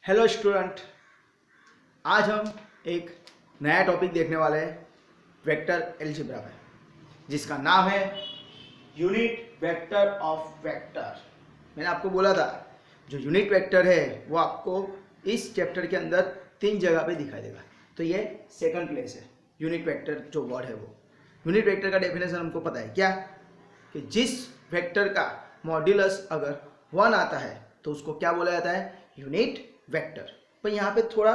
Hello student, आज हम एक नया टॉपिक देखने वाले हैं वेक्टर अलजेब्रा में, जिसका नाम है यूनिट वेक्टर ऑफ वेक्टर। मैंने आपको बोला था जो यूनिट वेक्टर है वो आपको इस चैप्टर के अंदर 3 जगह पे दिखाई देगा। तो ये सेकंड प्लेस है। यूनिट वेक्टर जो वर्ड है वो यूनिट वेक्टर का डेफिनेशन हमको पता है क्या, कि जिस वेक्टर का मॉड्यूलस अगर 1 आता है तो उसको क्या बोला जाता है, यूनिट वेक्टर। पर यहाँ पे थोड़ा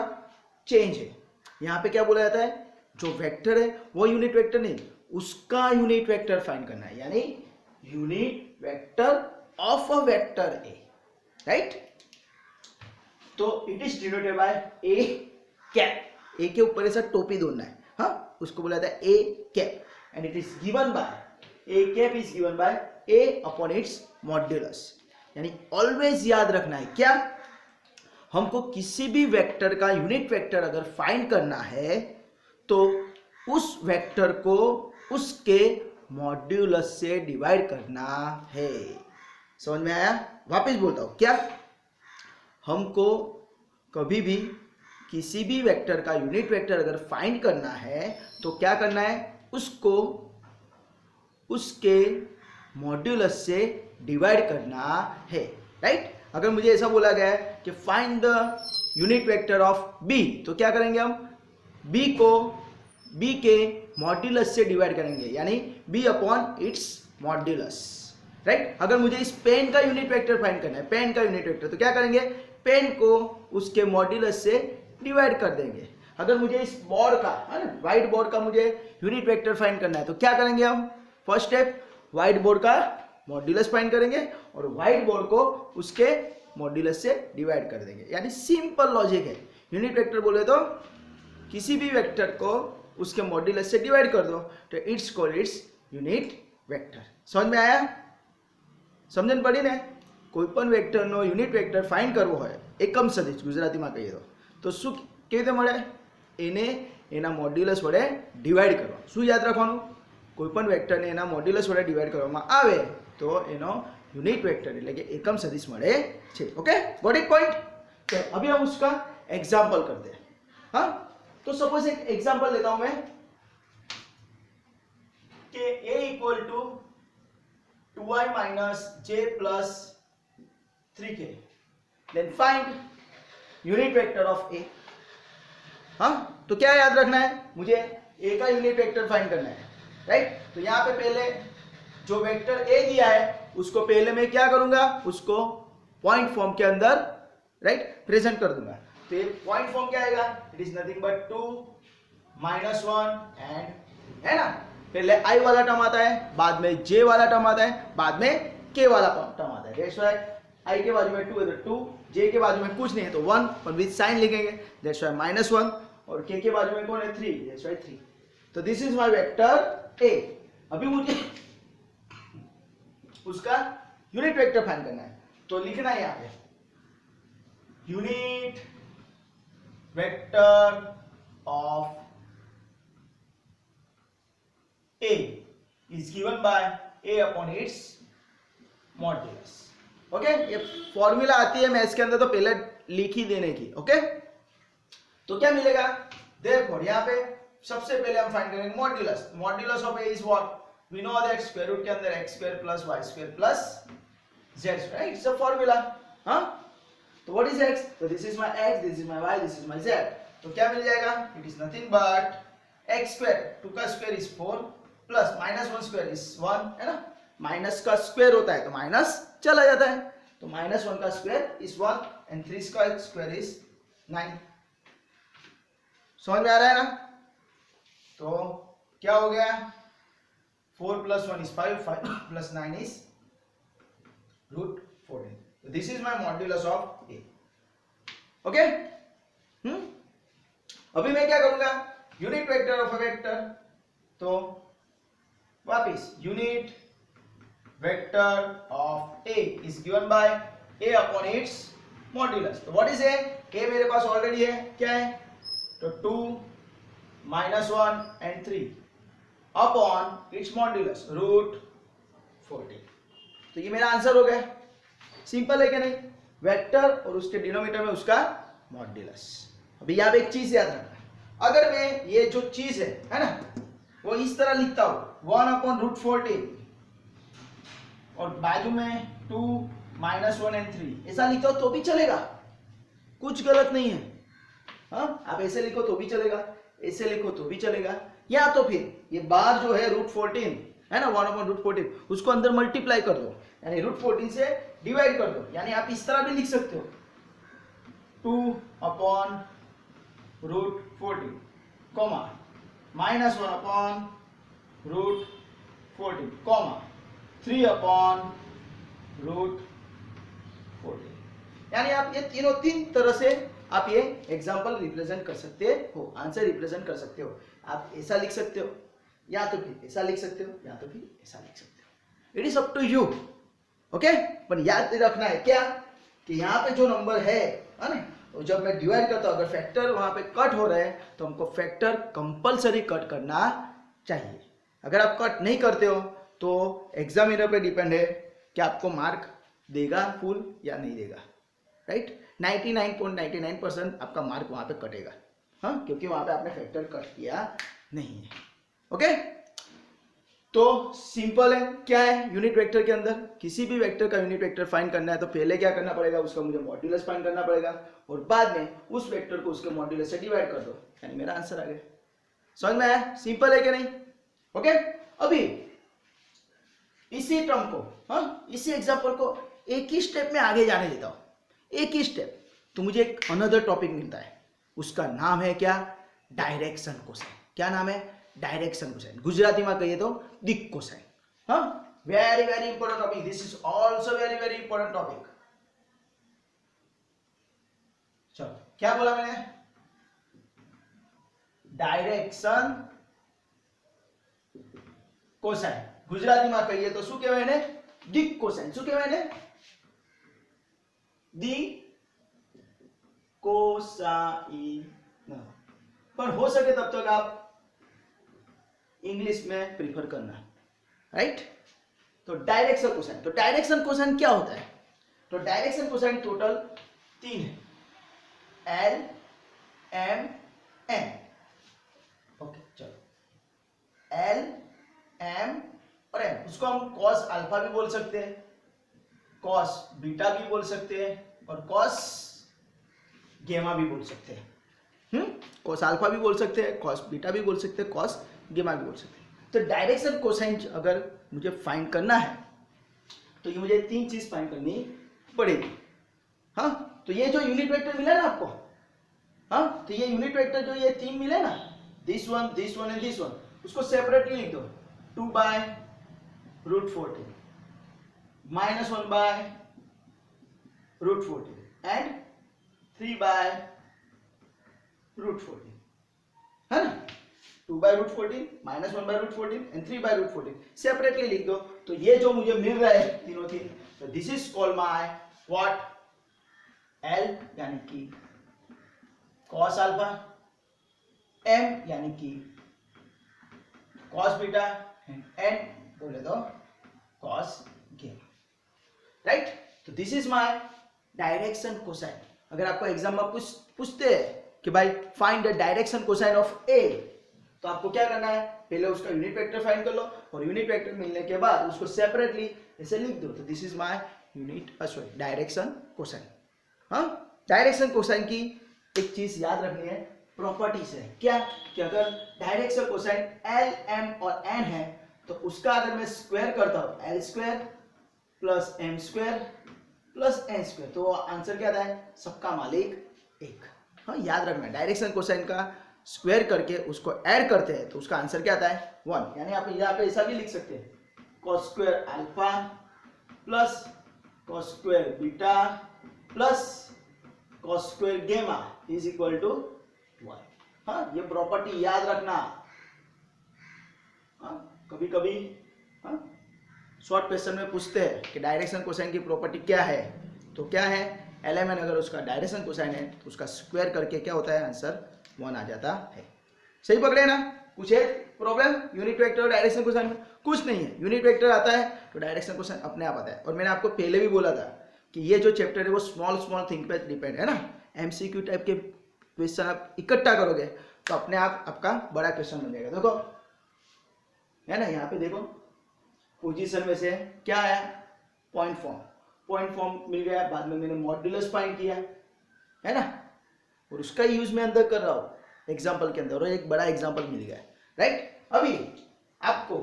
चेंज है। यहाँ पे क्या बोला जाता है, जो वेक्टर है वो यूनिट वेक्टर नहीं, उसका यूनिट वेक्टर फाइंड करना है, यानी unit vector of a vector A, right. तो it is denoted by A cap. A के ऊपर ऐसा टोपी दोनना है, हाँ, उसको बोला जाता है A cap, and it is given by A cap is given by A upon its modulus. यानी ऑलवेज याद रखना है क्या, हमको किसी भी वेक्टर का यूनिट वेक्टर अगर फाइंड करना है तो उस वेक्टर को उसके मॉड्यूलस से डिवाइड करना है। समझ में आया? वापस बोलता हूं क्या, हमको कभी भी किसी भी वेक्टर का यूनिट वेक्टर अगर फाइंड करना है तो क्या करना है, उसको उसके मॉड्यूलस से डिवाइड करना है, राइट। अगर मुझे ऐसा बोला गया है कि find the unit vector of B, तो क्या करेंगे हम, बी को बी के मॉड्यूलस से डिवाइड करेंगे, यानी B upon its modulus, right. अगर मुझे इस पेन का यूनिट वेक्टर फाइंड करना है, पेन का यूनिट वेक्टर, तो क्या करेंगे, पेन को उसके मॉड्यूलस से डिवाइड कर देंगे। अगर मुझे इस बोर्ड का, है ना, व्हाइट बोर्ड का मुझे यूनिट वेक्टर फाइंड करना है तो क्या करेंगे हम, फर्स्ट स्टेप व्हाइट बोर्ड का मॉड्यूलस फाइंड करेंगे और व्हाइट बोर्ड को उसके मॉड्यूलस से डिवाइड कर देंगे। यानी सिंपल लॉजिक है। यूनिट वेक्टर बोले तो किसी भी वेक्टर को उसके मॉड्यूलस से डिवाइड कर दो तो it's called its unit vector. समझ में आया? समझन पड़ी ने? कोई पण वेक्टर नो यूनिट वेक्टर फाइंड करवो होय एकम सदिश गुजरातीમાં કહીએ તો શું કેવી રીતે મળે, એને એના મોડ્યુલસ વડે ડિવાઇડ કરવા। શું યાદ રાખવાનું, કોઈપણ વેક્ટરને એના મોડ્યુલસ વડે ડિવાઇડ કરવામાં આવે તો એનો यूनिट वेक्टर એટલે કે एकम सदिश મળે છે। Okay, got it point. तो अभी हम उसका एग्जांपल करते हैं। हाँ, तो सपोज एक एग्जांपल लेता हूं मैं कि a equal to 2i minus j plus 3k, then find unit vector of a। हाँ, तो क्या याद रखना है, मुझे a का यूनिट वेक्टर फाइंड करना है, राइट। तो यहाँ पे पहले जो वेक्टर a दिया है उसको पहले मैं क्या करूंगा, उसको पॉइंट फॉर्म के अंदर, राइट, प्रेजेंट कर दूंगा। तो ये पॉइंट फॉर्म क्या आएगा, it is nothing but 2 minus 1 and, है ना, पहले i वाला टर्म आता है, बाद में j वाला टर्म आता है, बाद में k वाला टर्म आता है। दैट्स व्हाई i के बाजू में 2 है तो 2, j के बाजू में कुछ नहीं है तो 1, पर विद साइन लिखेंगे, दैट्स व्हाई माइनस 1, और k के बाजू में कौन है, 3, दैट्स व्हाई 3। तो this is my vector a। अभी मुझे उसका यूनिट वेक्टर फाइंड करना है, तो लिखना है यहाँ पे unit vector of a is given bye a upon its modulus. Okay, ये फॉर्मूला आती है मैथ्स के अंदर तो पहले लिख ही देने की। ओके, तो क्या मिलेगा, देखो यहाँ पे सबसे पहले हम फाइंड करेंगे modulus. Modulus of a is what, we know that square root के अंदर x square plus y square plus z, right? It's a formula, हाँ? तो what is x? तो this is my x, this is my y, this is my z। तो क्या मिल जाएगा? It is nothing but x square, 2 का square is 4 plus minus 1 square is 1, है ना? Minus का स्क्वायर होता है तो माइनस चला जाता है, तो माइनस 1 का स्क्वायर is 1 and 3 का स्क्वायर is 9। समझ में आ रहा है ना? तो क्या हो गया, 4 plus 1 is 5, 5 plus 9 is root 14. So this is my modulus of a. Okay? अभी मैं क्या करूंगा, unit vector of a vector, तो वापिस unit vector of a is given by a upon its modulus। तो what is a? a मेरे पास already है, क्या है, तो 2 minus 1 and 3 upon its modulus root 14। तो ये मेरा आंसर हो गया। सिंपल है क्या नहीं, वेक्टर और उसके डिनोमिनेटर में उसका मॉड्यूलस। अभी यहाँ पे एक चीज याद रखना, अगर मैं ये जो चीज है ना, वो इस तरह लिखता हूं 1/√14 और बाजू में 2 -1 and 3 ऐसा लिखता हूं तो भी चलेगा, कुछ गलत नहीं है। हाँ, आप ऐसे लिखो तो भी चलेगा, ऐसे लिखो तो भी चलेगा, या तो फिर ये बार जो है √14 है ना 1/√14 उसको अंदर मल्टीप्लाई कर दो, यानी √14 से डिवाइड कर दो, यानी आप इस तरह भी लिख सकते हो 2/√14 कॉमा -1/√14 कॉमा 3/√14, यानी आप ये तीन तरह से आप ये एग्जाम्पल रिप्रेजेंट कर सकते हो, आंसर रिप्रेजेंट कर सकते हो। आप ऐसा लिख सकते हो, या तो फिर ऐसा लिख सकते हो, या तो फिर ऐसा लिख सकते हो, it is up to you. Okay, पर याद रखना है क्या कि यहाँ पे जो नंबर है ना, जब मैं डिवाइड करता हूँ अगर फैक्टर वहां पे कट हो रहे हैं तो हमको फैक्टर कंपलसरी कट करना चाहिए। अगर आप कट नहीं करते हो तो एग्जामिनर पे डिपेंड है कि आपको मार्क देगा फुल या नहीं देगा, राइट। 99.99% आपका मार्क वहां पे कटेगा, हाँ, क्योंकि वहां पे आपने फैक्टर कट किया नहीं है। ओके, तो सिंपल है, क्या है यूनिट वेक्टर के अंदर किसी भी वेक्टर का यूनिट वेक्टर फाइंड करना है तो पहले क्या करना पड़ेगा, उसका मुझे मॉड्यूलस फाइंड करना पड़ेगा और बाद में उस वेक्टर को उसके मॉड्यूलस से डिवाइड कर दो, यानी मेरा आंसर आ गया। समझ में आया, सिंपल है कि नहीं। ओके, अभी इसी टर्म को, हाँ, इसी एग्जांपल को एक ही स्टेप में आगे जाने देता हूं, एक ही स्टेप, तो मुझे एक अनदर टॉपिक मिलता है, उसका नाम है क्या, डायरेक्शन कोसाइन। क्या नाम है, डायरेक्शन कोसाइन, गुजराती में कहिए तो दिक् कोसाइन। हाँ, very very important topic, this is also very very important topic. चलो, क्या बोला मैंने, डायरेक्शन कोसाइन, गुजराती में कहिए तो શું કહેવાય ને, દિક્ કોસાइन। શું કહેવાય ને, દિક્ कोसाइन। पर हो सके तब तक आप इंग्लिश में प्रीफर करना, राइट। तो डायरेक्शन कोसाइन, तो डायरेक्शन कोसाइन क्या होता है, तो डायरेक्शन कोसाइन टोटल 3 है, L, M, N। ओके, चलो, L, M और M, उसको हम कॉस अल्फा भी बोल सकते हैं, कॉस बीटा भी बोल सकते हैं और कॉस गेमा भी बोल सकते हैं। कॉस अल्फा भी बोल सकते हैं, कॉस बीटा भी बोल सकते हैं, कॉस गेमा भी बोल सकते हैं। तो डायरेक्शन कोसाइन अगर मुझे फाइंड करना है तो ये मुझे 3 चीज फाइंड करनी पड़ेगी। हाँ, तो ये जो यूनिट वेक्टर मिला ना आपको, हाँ, तो ये यूनिट वेक्टर जो ये 3 मिले ना, this one and this one, उसको सेपरेटली लिख दो, 2/√14 -1/√14 एंड 3/√14, है ना, 2/√14 -1/√14 एंड 3/√14 सेपरेटली लिख दो। तो ये जो मुझे मिल रहा है तीनों, तो this is called my what, L यानी कि cos अल्फा, M यानी कि cos बीटा एंड N बोले तो cos गेमा, राइट। तो this is my direction cosine. अगर आपको एग्जाम में पूछते हैं कि भाई find the direction cosine of A, तो आपको क्या करना है, पहले उसका यूनिट वेक्टर फाइंड कर लो और यूनिट वेक्टर मिलने के बाद उसको सेपरेटली ऐसे लिख दो। तो this is my direction cosine. हाँ, डायरेक्शन कोसाइन की एक चीज याद रखनी है, प्रॉपर्टीज है, क्या कि अगर डायरेक्शन कोसाइन L, M और N है तो उसका अगर मैं स्क्वायर करता हूं L² + M² + N², तो आंसर क्या आता है, सबका मालिक 1। हाँ, याद रखना, डायरेक्शन कोसाइन का स्क्वायर करके उसको ऐड करते हैं तो उसका आंसर क्या आता है, 1। यानी आप यहाँ पे ऐसा भी लिख सकते हैं, cos² alpha plus cos² beta plus cos² गेमा इज इक्वल टू 1। हाँ, ये प्रॉपर्टी याद रखना। हाँ, कभी कभी शॉर्ट क्वेश्चन में पूछते हैं कि डायरेक्शन कोसाइन की प्रॉपर्टी क्या है, तो क्या है, LMN अगर उसका डायरेक्शन कोसाइन है तो उसका स्क्वायर करके क्या होता है, आंसर 1 आ जाता है। सही पकड़े ना, कुछ है प्रॉब्लम यूनिट वेक्टर और डायरेक्शन कोसाइन में? कुछ नहीं है, यूनिट वेक्टर आता है तो डायरेक्शन कोसाइन अपने आप आता है। और मैंने आपको पहले भी बोला था कि ये जो चैप्टर है वो स्मॉल थिंग पे डिपेंड है ना, MCQ टाइप के क्वेश्चन आप इकट्ठा करोगे तो अपने आप आपका बड़ा क्वेश्चन बन जाएगा। देखो है ना, यहाँ पे देखो पोजीशन में से क्या आया, पॉइंट फॉर्म मिल गया, बाद में मैंने मॉड्यूलस फाइंड किया है ना, और उसका यूज मैं अंदर कर रहा हूँ एग्जाम्पल के अंदर, और एक बड़ा एग्जाम्पल मिल गया, राइट। अभी आपको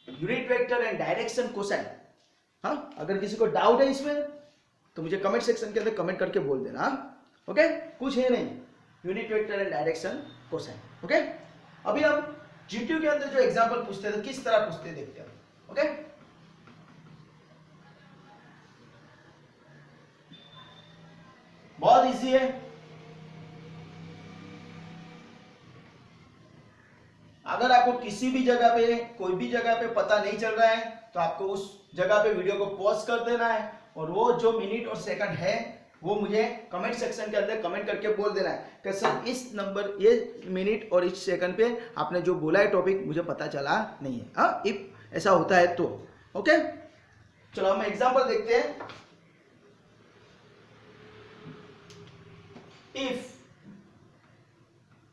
unit vector and direction cosine, हाँ, अगर किसी को डाउट है इसमें तो मुझे कमेंट सेक्शन के अंदर कमेंट करके बोल देना, ओके। कुछ है नहीं, unit vector and direction cosine, okay. अभी हम जीटीयू के अंदर जो एग्जांपल पूछते हैं तो किस तरह पूछते हैं देखते हैं, ओके। बहुत इजी है, अगर आपको किसी भी जगह पे कोई भी जगह पे पता नहीं चल रहा है तो आपको उस जगह पे वीडियो को पॉज कर देना है, और वो जो मिनट और सेकंड है वो मुझे कमेंट सेक्शन के अंदर कमेंट करके बोल देना है कि सर इस नंबर, ये मिनट और इस सेकंड पे आपने जो बोला है टॉपिक मुझे पता चला नहीं है, हाँ, इफ ऐसा होता है तो, ओके। चलो हम एग्जांपल देखते हैं। If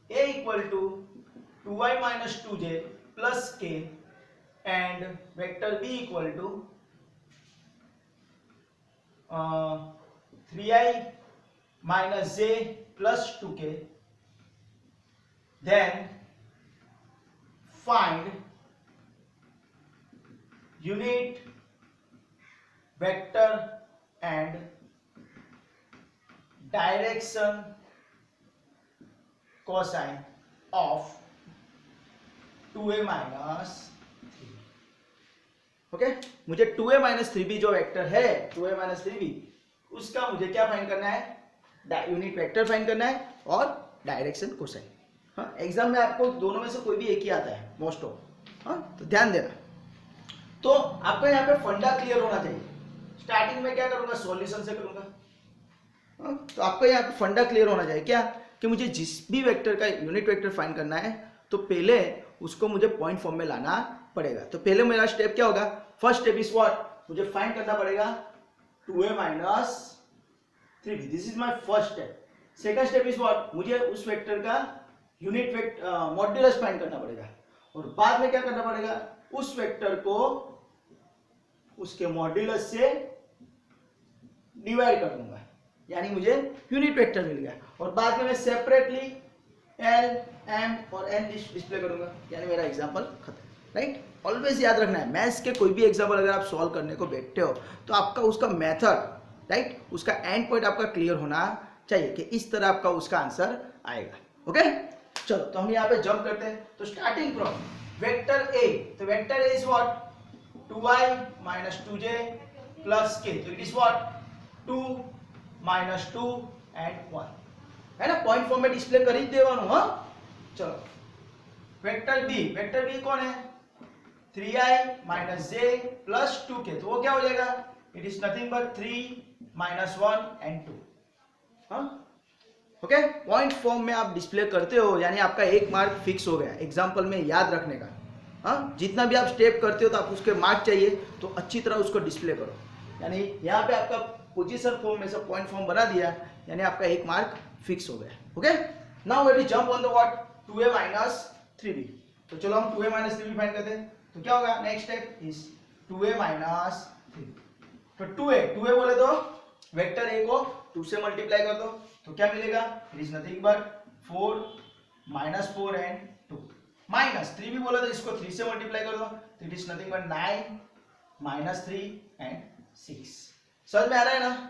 a equal to 2y minus 2j plus k and vector b equal to 3i minus j plus 2k, then find unit vector and direction cosine of 2a minus 3b, okay. मुझे 2a minus 3b जो vector है 2a minus 3b, उसका मुझे क्या find करना है, unit vector find करना है और डायरेक्शन कोसाइन। हाँ, एग्जाम में आपको दोनों में से कोई भी एक ही आता है मोस्ट ऑफ, हाँ, तो ध्यान देना। तो आपका यहाँ पे फंडा क्लियर होना चाहिए। स्टार्टिंग में क्या करूंगा, सॉल्यूशन से करूंगा, हाँ, तो आपका यहाँ पे फंडा क्लियर होना चाहिए क्या, कि मुझे जिस भी वेक्टर का यूनिट वेक्टर फाइंड करना है तो पहले उसको मुझे पॉइंट फॉर्म में लाना पड़ेगा। तो पहले मेरा स्टेप क्या होगा, फर्स्ट स्टेप इज व्हाट, मुझे फाइंड करना पड़ेगा 2a minus 3b, this is my first step. Second step is what, मुझे उस वेक्टर का यूनिट वेक्टर मॉड्यूलस फाइंड करना पड़ेगा, और बाद में क्या करना पड़ेगा, उस वेक्टर को उसके मॉड्यूलस से डिवाइड कर दूंगा, यानी मुझे यूनिट वेक्टर मिल गया, और बाद में मैं सेपरेटली एल एम और एन डिस्प्ले करूंगा, यानी मेरा एग्जांपल खत्म, राइट। ऑलवेज याद रखना है, मैथ्स के कोई भी एग्जांपल अगर आप सॉल्व करने को बैठते हो तो आपका उसका मेथड, राइट, उसका एंड पॉइंट आपका क्लियर होना चाहिए कि इस तरह आपका उसका आंसर आएगा, ओके। चलो तो हम यहाँ पे जंप करते हैं। तो स्टार्टिंग फ्रॉम वेक्टर ए, तो vector A is what, 2y minus 2j plus k, तो it is what 2 minus 2 and 1, है ना, पॉइंट फॉर्म में डिस्प्ले कर ही देवानु, हाँ। चलो वेक्टर बी कौन है, 3i minus j plus 2k, तो वो क्या हो जाएगा, it is nothing but 3 minus 1 and 2, हाँ, ओके। पॉइंट फॉर्म में आप डिस्प्ले करते हो, यानी आपका एक मार्क फिक्स हो गया एग्जाम्पल में याद रखने का, हाँ। जितना भी आप स्टेप करते हो तो आप उसके मार्क चाहिए तो अच्छी तरह उसको डिस्प्ले करो, यानी यहाँ पे आपका पोजीशन फॉर्म में से पॉइंट फॉर्म बना दिया, यानी आपका एक मार्क फिक्स हो गया, okay. Now we jump on the what, 2a minus 3b, तो चलो हम 2a माइनस 3b फाइंड करते हैं। तो क्या होगा, next step is 2a minus 3b, तो 2a बोले तो वेक्टर a को 2 से मल्टीप्लाई कर दो, तो क्या मिलेगा, it is nothing but 4 minus 4 and 2, minus 3b बोले तो इसको 3 से मल्टीप्लाई कर दो, तो it is nothing but 9 minus 3 and 6। समझ में आ रहा है ना,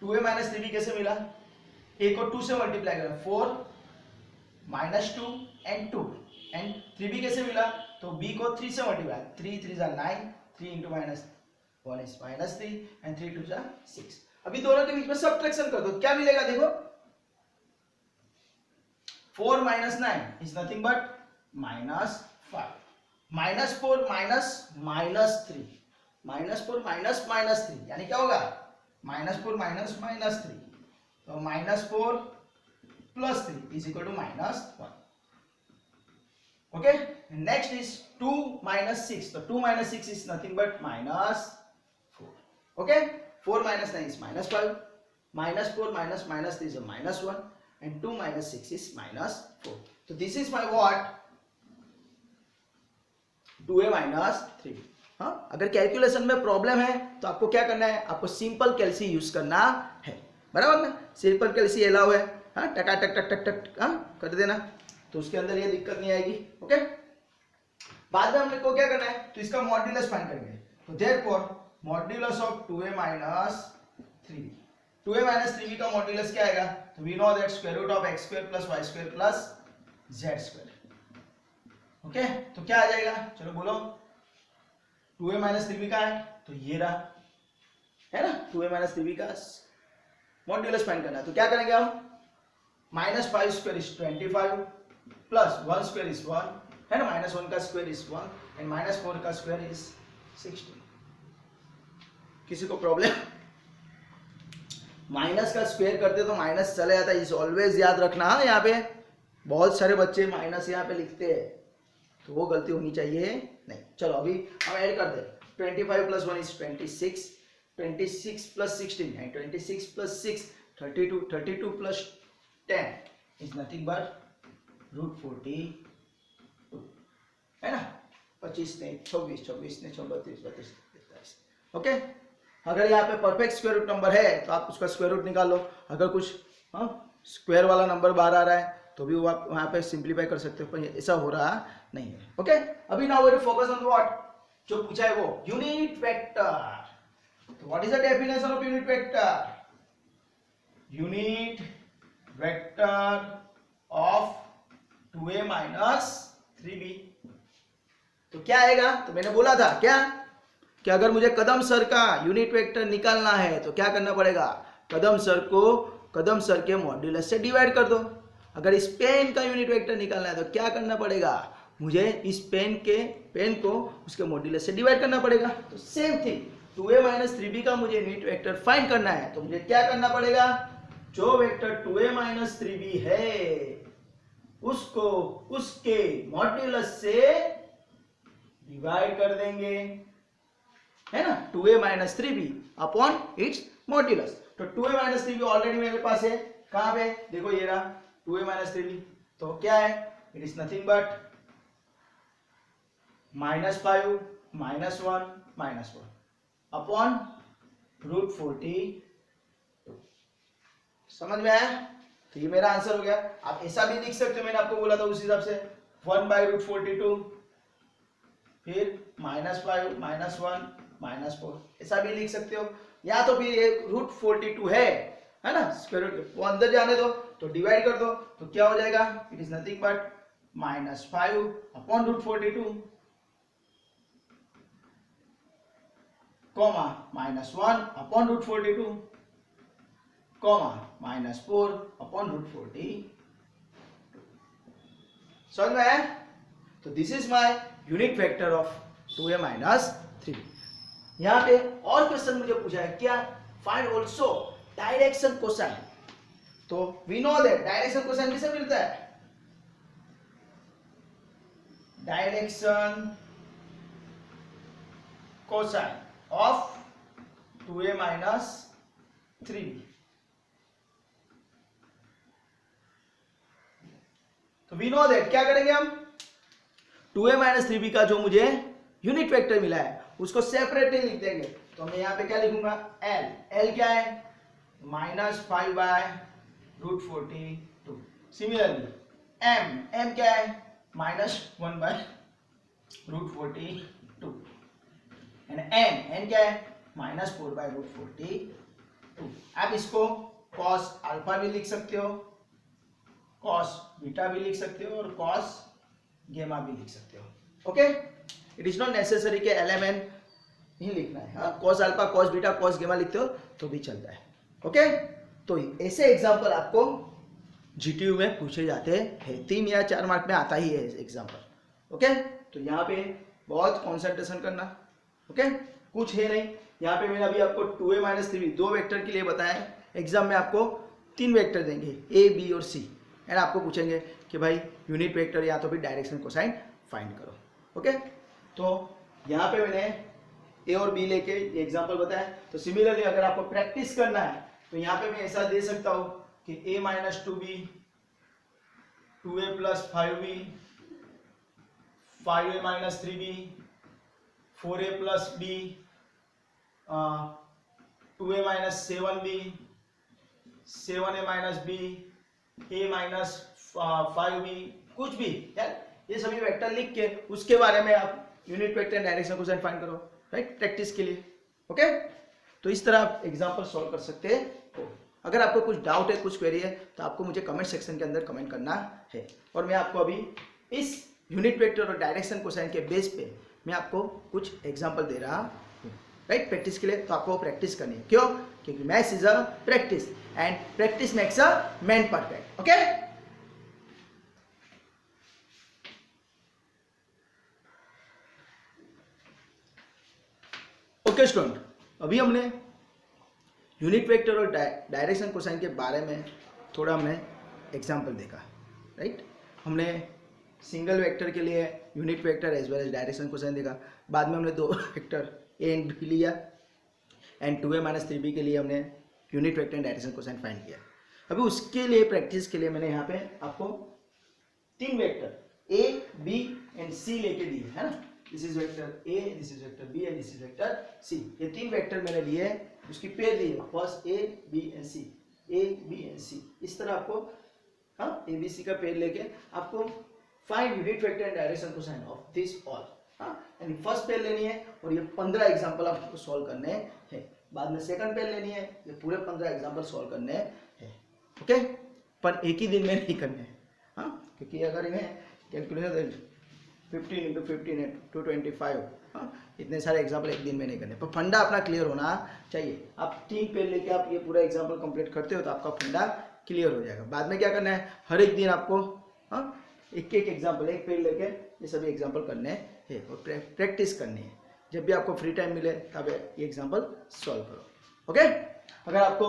2a माइनस 3b कैसे मिला, a को 2 से मल्टीप्लाई करा 4 माइनस 2 एंड 2, एंड 3b कैसे मिला, तो b को 3 से मल्टीप्लाई, 3 3 जा 9, 3 into minus 1 is minus 3 and 3 2 जा 6। अभी दोनों के बीच में सब्ट्रैक्शन कर दो, क्या मिलेगा देखो, 4 minus 9 is nothing but minus 5, minus 4 minus minus 3, minus 4 minus minus 3, यानी क्या होगा, माइनस 4 माइनस माइनस 3, तो minus 4 plus 3 is equal to minus 1, okay. Next is 2 minus 6, तो 2 minus 6 is nothing but minus 4, okay. 4 minus 9 is minus 5, -4 minus -3 is a -1 and 2 minus 6 is -4. So this is my what? 2a minus 3b. हाँ, अगर calculation में problem है तो आपको क्या करना है, आपको सिंपल कैलसी यूज करना है, बराबर ना। सिंपल कैलसी अलाउ है, हाँ, टका टक टक टक टक हाँ कर देना, तो उसके अंदर ये दिक्कत नहीं आएगी। ओके, बाद में हमने को क्या करना है, तो इसका मॉड्यूलस फाइंड करेंगे। तो therefore modulus of 2a minus 3b, 2a minus 3b का मॉड्यूलस क्या आएगा, तो we know that square root of x square plus y square plus z square. Okay, तो क्या आ जाएगा, चलो बोलो। 2a minus 3b का है तो ये रहा, है ना, 2a minus 3b का मॉड्यूलस फाइंड करना है। तो क्या करेंगे हम, -5 square is 25 plus 1 square is 1, है ना, -1 का स्क्वायर इज 1 एंड -4 का स्क्वायर इज 16। किसी को प्रॉब्लम, माइनस का स्क्वायर करते तो माइनस चले जाता है, इस ऑलवेज याद रखना। हाँ, यहाँ पे बहुत सारे बच्चे माइनस यहाँ पे लिखते हैं, तो वो गलती होनी चाहिए नहीं। चलो अभी हम ऐड कर दे, 25 plus 1 is 26, 26 plus 16 and 26 plus 6 32, 32 plus 10 is nothing but √42, है ना। 25 ने 24, 24 ने 32, 32, 43। ओके, अगर यहाँ पे परफेक्ट स्क्वायर रूट नंबर है तो आप उसका स्क्वायर रूट निकाल लो। अगर कुछ स्क्वायर वाला नंबर बाहर आ रहा है तो भी वो आप वहाँ पे सिंप्लीफाई कर सकते हो, पर ऐसा हो रहा नहीं है। ओके, अभी now we focus on what, जो पूछा है वो यूनिट वेक्टर। तो what is the definition of unit vector? Unit vector of 2a minus 3b। तो क्या आएगा, तो मैंने बोला था क्या कि अगर मुझे कदम सर का यूनिट वेक्टर निकालना है तो क्या करना पड़ेगा, कदम सर को कदम सर के मॉड्यूलस से डिवाइड कर दो। अगर इस पेन का यूनिट वेक्टर निकालना है तो क्या करना पड़ेगा, मुझे इस पेन को उसके मॉड्यूलस से डिवाइड करना पड़ेगा। तो same thing 2a minus 3b का मुझे यूनिट वेक्टर फाइंड करना है तो मुझे क्या करना पड़ेगा, जो वेक्टर 2a minus 3b है उसको उसके मॉड्यूलस से डिवाइड कर देंगे, है ना, 2a minus 3b upon its modulus. तो 2a minus 3b ऑलरेडी मेरे पास है, कहां पे देखो, ये रहा 2a minus 3b। तो क्या है, it is nothing but -5 -1 -1 upon √42। समझ में आया? तो ये मेरा आंसर हो गया। आप ऐसा भी लिख सकते हो, मैंने आपको बोला था उस हिसाब से 1/√42, फिर -5 -1 -4 ऐसा भी लिख सकते हो, या तो फिर ये √42 है ना, स्क्वायर रूट वो अंदर जाने दो तो डिवाइड कर दो, तो क्या हो जाएगा, it is nothing but -5 upon √42 comma -1 upon √42 comma -4 upon √42। समझ में आया? तो this is my unit vector of 2a minus 3b। यहाँ पे और क्वेश्चन मुझे पूछा है क्या, फाइंड ऑल्सो डायरेक्शन कोसाइन। तो we know that direction cosine किसे मिलता है, direction cosine of 2a minus 3b। तो वी नो दैट क्या करेंगे हम, 2a minus 3b का जो मुझे यूनिट वेक्टर मिला है उसको सेपरेटली लिख देंगे। तो मैं यहाँ पे क्या लिखूंगा, l क्या है, -5/√42। सिमिलरली m क्या है, -1/√42 एंड n क्या है, -4/√42। आप इसको cos अल्फा भी लिख सकते हो, cos बीटा भी लिख सकते हो और cos गेमा भी लिख सकते हो। Okay, it is not necessary के LMN ही लिखना है, हाँ, cos alpha cos beta cos गेमा लिखते हो तो भी चलता है। ओके, तो ऐसे एग्जांपल आपको GTU में पूछे जाते हैं, 3 या 4 मार्क में आता ही है एग्जांपल। ओके, तो यहाँ पे बहुत कॉन्सेंट्रेशन करना। ओके, कुछ है नहीं, यहाँ पे मैंने अभी आपको 2a minus 3b 2 वेक्टर के लिए बताया है। एग्जाम में आपको 3 वेक्टर देंगे A, B और C, एंड आपको पूछेंगे कि भाई यूनिट वेक्टर या तो फिर डायरेक्शन कोसाइन फाइंड करो। ओके, तो यहाँ पे मैंने A और B लेके एग्जांपल बताया। तो सिमिलरली अगर आपको प्रैक्टिस करना है तो यहाँ पे मैं ऐसा दे सकता हूँ कि a minus 2b 2a plus 5b 5a minus 3b 4a plus b 2a minus 7b 7a minus b a minus 5b, कुछ भी यार ये सभी वेक्टर लिख के उसके बारे में आप unit vector and direction cosine find करो, राइट, प्रैक्टिस के लिए। ओके, तो इस तरह आप एग्जांपल सॉल्व कर सकते हो। अगर आपको कुछ डाउट है, कुछ क्वेरी है, तो आपको मुझे कमेंट सेक्शन के अंदर कमेंट करना है, और मैं आपको अभी इस यूनिट वेक्टर और डायरेक्शन कोसाइन के बेस पे मैं आपको कुछ एग्जांपल दे रहा हूँ, राइट, प्रैक्टिस के लिए। तो आपको प्रैक्टिस करनी है, क्यों? क्योंकि maths is a practice and practice makes a man perfect. Okay, okay student, अभी हमने यूनिट वेक्टर और डायरेक्शन कोसाइन के बारे में थोड़ा हमने एग्जांपल देखा, राइट। हमने सिंगल वेक्टर के लिए unit vector as well as direction cosine देखा। बाद में हमने दो वेक्टर ए एंड बी लिया एंड 2a माइनस 3b के लिए हमने unit vector and direction cosine find किया। अभी उसके लिए प्रैक्टिस के लिए मैंने यहाँ पे आपको तीन vector a, b and c लेके दिए, है ना। This is vector a, this is vector b and this is vector c। ये तीन वेक्टर मैंने लिए, उसकी पेयर दी है, first a, b and c, a, b and c। इस तरह आपको हाँ a, b, c का पेयर लेके आपको find unit vector and direction cosine of this all, हाँ, यानी फर्स्ट पेयर लेनी है और ये 15 एग्जांपल आपको सॉल्व करने हैं। बाद में सेकंड पेयर लेनी है, ये पूरे 15 एग्जांपल सॉल्व करने हैं। ओके, पर एक ही दिन में नहीं करने हैं, हाँ, क्योंकि अगर इन्हें कैलकुलेशन 15 इंटू 15 225, हाँ, इतने सारे एग्जाम्पल एक दिन में नहीं करने, पर फंडा अपना क्लियर होना चाहिए। आप 3 पेज लेके आप ये पूरा एग्जाम्पल कंप्लीट करते हो तो आपका फंडा क्लियर हो जाएगा। बाद में क्या करना है, हर एक दिन आपको हाँ एक एक एग्जाम्पल, एक पेज लेके ये सभी एग्जाम्पल करने हैं और प्रैक्टिस करनी है। जब भी आपको फ्री टाइम मिले तब ये एग्जाम्पल सॉल्व करो। ओके, अगर आपको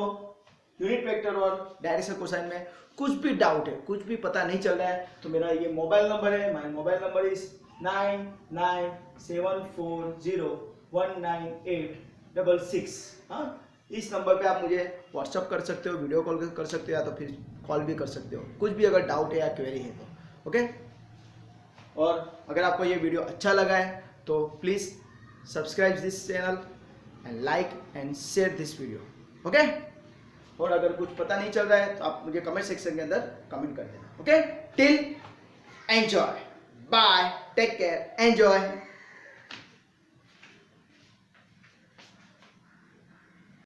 यूनिट वेक्टर और डायरेक्शन कोसाइन में कुछ भी डाउट है, कुछ भी पता नहीं चल रहा है, तो मेरा ये मोबाइल नंबर है, माय मोबाइल नंबर इज 9974019866। हाँ, इस नंबर पे आप मुझे व्हाट्सअप कर सकते हो, वीडियो कॉल कर सकते हो, या तो फिर कॉल भी कर सकते हो, कुछ भी अगर डाउट है या क्वेरी है तो। ओके, और अगर आपको ये वीडियो अच्छा लगा है तो please subscribe this channel and like and share this video. Okay, और अगर कुछ पता नहीं चल रहा है तो आप मुझे कमेंट सेक्शन के अंदर कमेंट कर देना। Okay, till enjoy, bye, take care, enjoy.